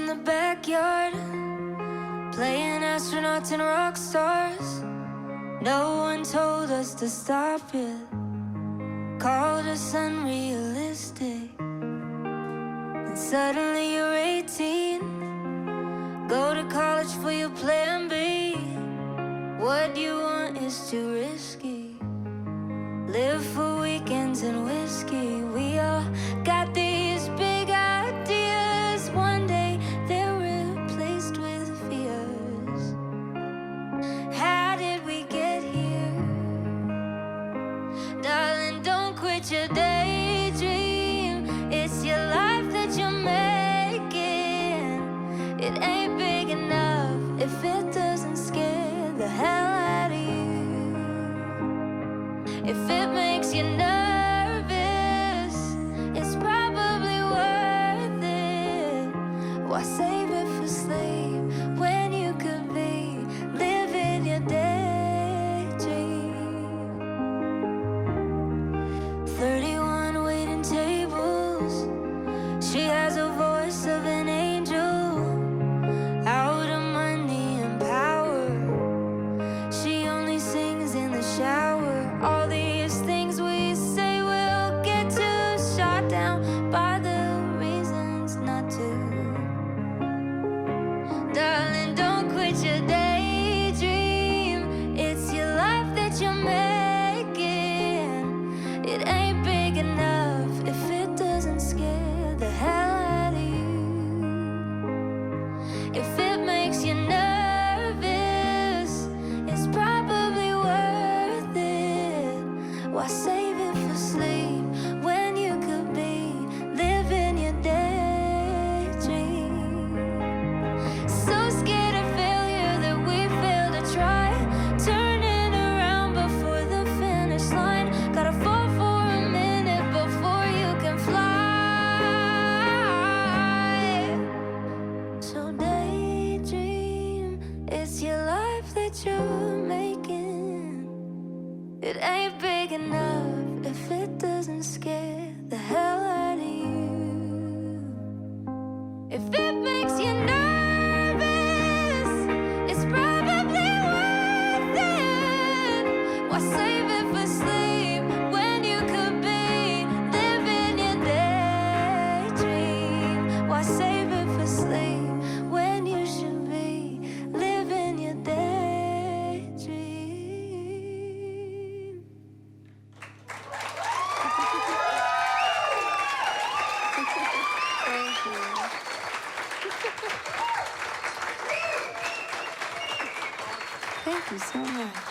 the backyard, playing astronauts and rock stars. No one told us to stop it, called us unrealistic. And suddenly you're 18, go to college for your plan B. What you want is too risky, live for weekends and whiskey. We all got these big ideas, one day they're replaced with fears. How did we get here? Darling, don't quit your daydream. It's your life that you're making. It ain't big enough if it doesn't scare the hell out of you. If it makes you nervous, it's probably worth it. Why save it for sleep when you could be living your daydream? 31 waiting tables, she has a voice of an angel, out of money and power. She only sings in the shower. All these things we say will get too shot down by the reasons not to. Darling, don't quit your daydream. It's your life that you're making. It ain't big enough if it doesn't scare the hell out of you. If it makes you nervous, it's probably worth it. Why save it for sleep when you could be living your daydream? So scared of failure that we fail to try, turning around before the finish line. Gotta fall for a minute before you can fly. So daydream, it's your life that you're making. It ain't big enough if it doesn't scare the hell out of you. If it makes you nervous, it's probably worth it. Why save it for sleep when you could be living your daydream? Why save it for sleep when you should be living your daydream? Thank you. Thank you so much.